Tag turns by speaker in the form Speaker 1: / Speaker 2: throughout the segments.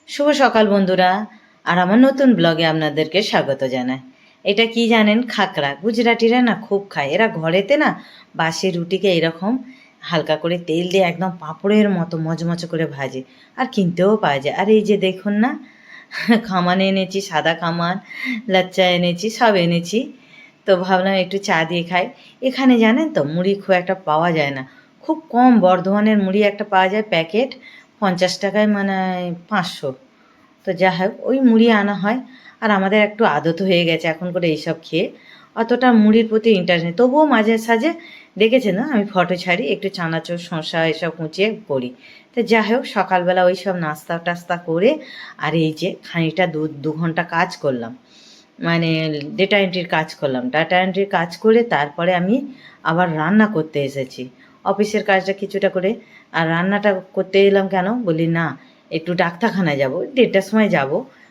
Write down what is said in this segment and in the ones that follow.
Speaker 1: শুভ সকাল বন্ধুরা। আর আমার নতুন ব্লগে আপনাদেরকে স্বাগত জানাই। এটা কি জানেন? খাকরা। গুজরাটিরা না খুব খায়। এরা ঘরেতে না বাসি রুটিকে এরকম হালকা করে তেল দিয়ে একদম পাঁপড়ের মতো মচমচে করে ভাজে। আর কিনতেও পাওয়া যায়। আর এই যে দেখুন না, খামান এনেছি, সাদা খামান, লাচ্চা এনেছি, সব এনেছি। তো ভাবলাম একটু চা দিয়ে খাই। এখানে জানেন তো মুড়ি খুব একটা পাওয়া যায় না, খুব কম। বর্ধমানের মুড়ি একটা পাওয়া যায় প্যাকেট 50 টাকায়, মানে 500। তো যা হোক ওই মুড়ি আনা হয়। আর আমাদের একটু আদত হয়ে গেছে এখন করে এইসব খেয়ে, অতটা মুড়ির প্রতি ইন্টারেস্ট নেই। তবুও মাঝে সাঝে দেখেছেন না আমি ফটো ছাড়ি, একটু চানাচুর শসা এসব কুচিয়ে করি। তো যা হোক সকালবেলা ওই সব নাস্তা টাস্তা করে আর এই যে খানিকটা 2 ঘন্টা কাজ করলাম, মানে ডেটা এন্ট্রির কাজ করলাম। ডাটা এন্ট্রির কাজ করে তারপরে আমি আবার রান্না করতে এসেছি, অফিসের কাজটা কিছুটা করে। আর রান্নাটা করতে এলাম কেন বলি, না একটু ডাক্তারখানায় যাব, 1:30টার সময় যাব।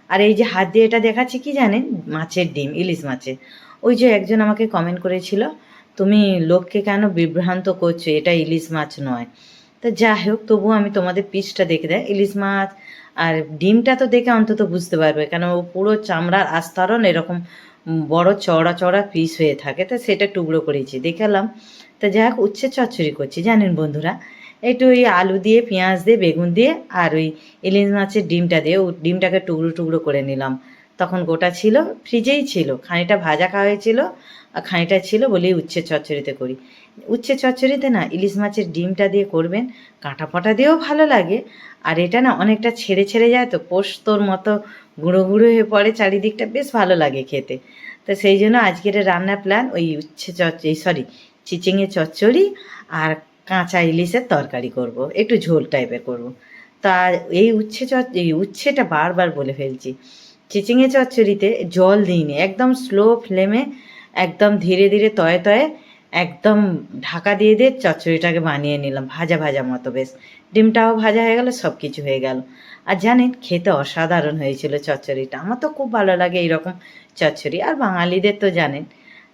Speaker 1: আর এই যে হাত দিয়ে এটা দেখাচ্ছি কি জানেন? মাছের ডিম, ইলিশ মাছের। ওই যে একজন আমাকে কমেন্ট করেছিল, তুমি লোককে কেন বিভ্রান্ত করছো, এটা ইলিশ মাছ নয়। তা যা হোক তবুও আমি তোমাদের পিসটা দেখে দেয় ইলিশ মাছ। আর ডিমটা তো দেখে অন্তত বুঝতে পারবে, কেন ও পুরো চামড়ার আস্তরণ এরকম বড় চওড়া চওড়া পিস হয়ে থাকে। তা সেটা টুকরো করেছি দেখালাম। তা যাই হোক উচ্ছে চচ্চড়ি করছি জানেন বন্ধুরা, একটু ওই আলু দিয়ে, পেঁয়াজ দিয়ে, বেগুন দিয়ে, আর ওই ইলিশ মাছের ডিমটা দিয়ে ডিমটাকে টুকরো টুকরো করে নিলাম। তখন গোটা ছিল, ফ্রিজেই ছিল, খানিকটা ভাজা খাওয়া হয়েছিল আর খানিকটা ছিল বলেই উচ্ছে চচ্চড়িতে করি। উচ্ছে চচ্চড়িতে না ইলিশ মাছের ডিমটা দিয়ে করবেন, কাঁটা পাটা দিয়েও ভালো লাগে। আর এটা না অনেকটা ছেড়ে ছেড়ে যায়, তো পোস্তর মতো গুঁড়ো গুঁড়ো হয়ে পড়ে চারিদিকটা, বেশ ভালো লাগে খেতে। তো সেই জন্য আজকের রান্নার প্ল্যান ওই উচ্ছে চিচিঙে চচ্চড়ি আর কাঁচা ইলিশের তরকারি করব, একটু ঝোল টাইপের করব। তা এই উচ্ছেটা বারবার বলে ফেলছি। চিচিঙে চচ্চড়িতে জল দিইনি, একদম স্লো ফ্লেমে, একদম ধীরে ধীরে তয়ে তয়ে একদম ঢাকা দিয়ে দিয়ে চচ্চড়িটাকে বানিয়ে নিলাম ভাজা ভাজা মতো। বেশ ডিমটাও ভাজা হয়ে গেল, সব কিছু হয়ে গেল। আর জানেন খেতে অসাধারণ হয়েছিল চচ্চড়িটা। আমার তো খুব ভালো লাগে এইরকম চচ্চড়ি। আর বাঙালিদের তো জানেন,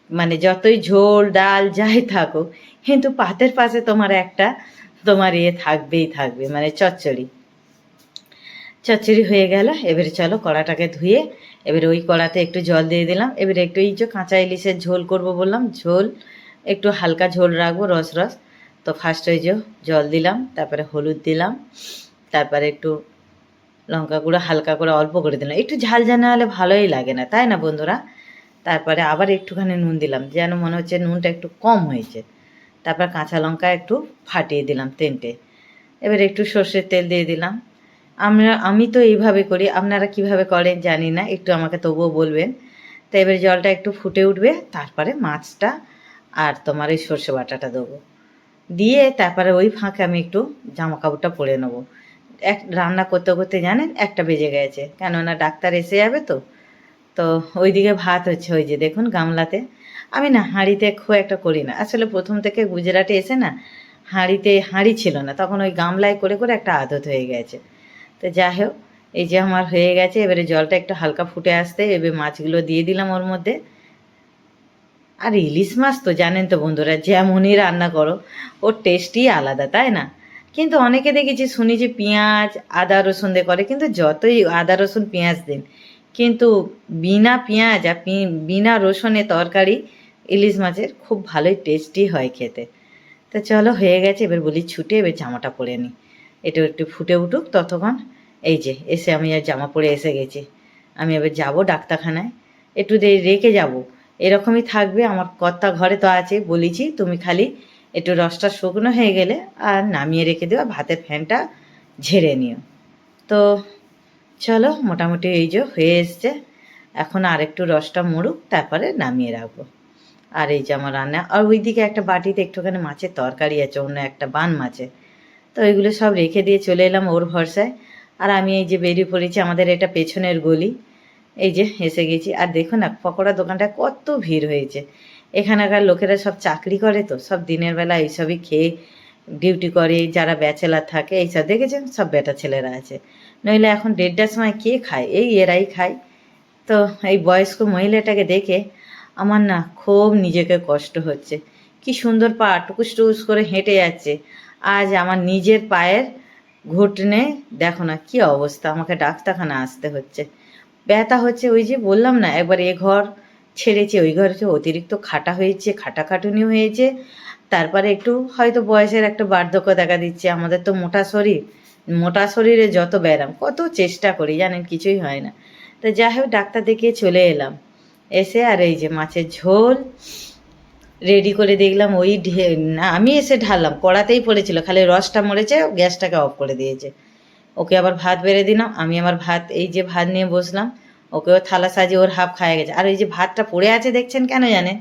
Speaker 1: মানে যতই ঝোল ডাল যাই থাকুক, কিন্তু পাতের পাশে তোমার একটা থাকবেই থাকবে, মানে চচ্চড়ি। চচ্চড়ি হয়ে গেল, এবারে চলো কড়াটাকে ধুয়ে এবারে ওই কড়াতে একটু জল দিয়ে দিলাম। এবারে একটু এই যে কাঁচা ইলিশের ঝোল করব বললাম, ঝোল একটু হালকা ঝোল রাখবো, রস রস। তো ফার্স্ট ওই যে জল দিলাম, তারপরে হলুদ দিলাম, তারপরে একটু লঙ্কা গুঁড়ো হালকা করে অল্প করে দিলাম, একটু ঝাল ঝাল না হলে ভালোই লাগে না, তাই না বন্ধুরা? তারপরে আবার একটুখানি নুন দিলাম, যেন মনে হচ্ছে নুনটা একটু কম হয়েছে। তারপর কাঁচা লঙ্কা একটু ফাটিয়ে দিলাম 3টে। এবার একটু সর্ষের তেল দিয়ে দিলাম। আমি তো এইভাবে করি, আপনারা কিভাবে করেন জানি না, একটু আমাকে তবুও বলবেন। তো এবার জলটা একটু ফুটে উঠবে, তারপরে মাছটা আর তোমার এই সর্ষে বাটাটা দেবো, দিয়ে তারপরে ওই ফাঁকে আমি একটু জামা কাপড়টা পরে নেবো। রান্না করতে করতে জানেন 1টা বেজে গেছে, কেননা ডাক্তার এসে যাবে তো। তো ওইদিকে ভাত হচ্ছে, ওই যে দেখুন গামলাতে। আমি না হাঁড়িতে খুব একটা করি না, আসলে প্রথম থেকে গুজরাটে এসে না হাঁড়ি ছিল না, তখন ওই গামলায় করে করে একটা আদত হয়ে গেছে। তো যাই হোক এই যে আমার হয়ে গেছে, এবারে জলটা একটু হালকা ফুটে আসতে এবারে মাছগুলো দিয়ে দিলাম ওর মধ্যে। আর ইলিশ মাছ তো জানেন তো বন্ধুরা, যেমনই রান্না করো ওর টেস্টই আলাদা, তাই না? কিন্তু অনেকে দেখেছি শুনি যে পেঁয়াজ আদা রসুন দিয়ে করে, কিন্তু যতই আদা রসুন পেঁয়াজ দিন, কিন্তু বিনা পেঁয়াজ আর বিনা রসুনে তরকারি ইলিশ মাছের খুব ভালোই টেস্টি হয় খেতে। তো চলো হয়ে গেছে, এবার বলি ছুটে এবার জামাটা পরে নিই, এটা একটু ফুটে উঠুক ততক্ষণ। এই যে এসে আমি আর জামা পরে এসে গেছি। আমি এবার যাব ডাক্তারখানায়, একটু দেরি রেখে যাব। এরকমই থাকবে, আমার কর্তা ঘরে তো আছে, বলেছি তুমি খালি একটু রসটা শুকনো হয়ে গেলে আর নামিয়ে রেখে দিও, ভাতের ফ্যানটা ঝেড়ে নিও। তো চলো মোটামুটি এই যে হয়ে এসছে, এখন আর একটু রসটা মরুক, তারপরে নামিয়ে রাখবো। আর এই যে আমার রান্না, আর ওইদিকে একটা বাটিতে একটুখানি মাছের তরকারি আছে, অন্য একটা বান মাছে। তো এগুলো সব রেখে দিয়ে চলে এলাম ওর ভরসায়। আর আমি এই যে বেরিয়ে পড়েছি, আমাদের এটা পেছনের গলি, এই যে এসে গেছি। আর দেখুন না পকোড়া দোকানটা কত ভিড় হয়েছে। এখানকার লোকেরা সব চাকরি করে, তো সব দিনের বেলা এইসবই খেয়ে ডিউটি করে, যারা ব্যাচেলার থাকে এইসব দেখেছেন, সব বেটা ছেলেরা আছে। নইলে এখন 1:30টার সময় কে খায়? এই এরাই খায়। তো এই বয়স্ক মহিলাটাকে দেখে আমার না খুব নিজেকে কষ্ট হচ্ছে। কি সুন্দর পা টুকুস টুকুস করে হেঁটে যাচ্ছে, আজ আমার নিজের পায়ের ঘুটনে দেখো না কি অবস্থা, আমাকে ডাক্তারখানা আসতে হচ্ছে। ব্যথা হচ্ছে, ওই যে বললাম না, একবার এ ঘর ছেড়েছি ওই ঘরে অতিরিক্ত খাটা হয়েছে, খাটাখাটুনি হয়েছে। তারপরে একটু হয়তো বয়সের একটা বার্ধক্য দেখা দিচ্ছে। আমাদের তো মোটা শরীর, মোটা শরীরে যত ব্যায়াম, কত চেষ্টা করি জানেন, কিছুই হয় না। তো যাই হোক ডাক্তার দেখিয়ে চলে এলাম। এসে আর এই যে মাছের ঝোল রেডি করে দেখলাম, ওই না আমি এসে ঢাললাম, কড়াতেই পড়েছিল, খালি রসটা মরেছে, গ্যাসটাকে অফ করে দিয়েছে। ওকে আবার ভাত বেড়ে দিলাম, আমি আমার ভাত এই যে ভাত নিয়ে বসলাম, ওকেও থালা সাজিয়ে ওর হাফ খাওয়া গেছে। আর ওই যে ভাতটা পড়ে আছে দেখছেন কেন জানেন,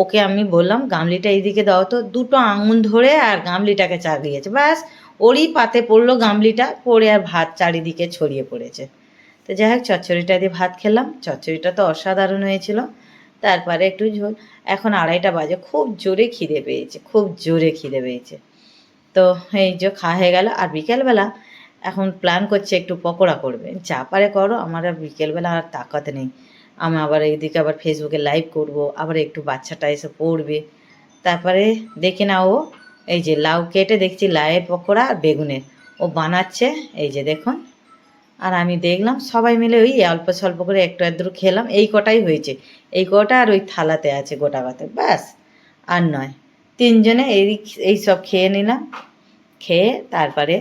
Speaker 1: ওকে আমি বললাম গামলিটা এইদিকে দাও তো, দুটো আঙুল ধরে আর গামলিটাকে চাগিয়েছে, ব্যাস ওরই পাতে পড়লো গামলিটা, পড়ে আর ভাত চারিদিকে ছড়িয়ে পড়েছে। তো যাই হোক চচ্চড়িটা দিয়ে ভাত খেলাম, চচ্চড়িটা তো অসাধারণ হয়েছিল। তারপরে একটু ঝোল। এখন 2:30 বাজে, খুব জোরে খিদে পেয়েছে, খুব জোরে খিদে পেয়েছে। তো এই যে খাওয়া হয়ে গেল। আর বিকেলবেলা এখন প্ল্যান করছে একটু পকোড়া করবে, যা পারে করো, আমার আর বিকেলবেলা আর তাকাত নেই। আমি আবার এইদিকে আবার ফেসবুকে লাইভ করব, আবার একটু বাচ্চাটা এসে পড়বে। তারপরে দেখি না ও এই যে লাউ কেটে দেখছি, লাউয়ের পকোড়া আর বেগুনের ও বানাচ্ছে, এই যে দেখুন। আর আমি দেখলাম সবাই মিলে ওই অল্প স্বল্প করে একটু আধটু খেলাম, এই কটাই হয়েছে, এই কটা আর ওই থালাতে আছে গোটা ভাতে, ব্যাস আর নয়। তিনজনে এই সব খেয়ে নিলাম, খেয়ে তারপরে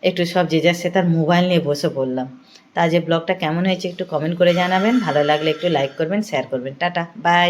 Speaker 1: একটু সব যে যার সে তার মোবাইল নিয়ে বসে পড়লাম। তা যে ব্লগটা কেমন হয়েছে একটু কমেন্ট করে জানাবেন, ভালো লাগলে একটু লাইক করবেন, শেয়ার করবেন। Tata, by.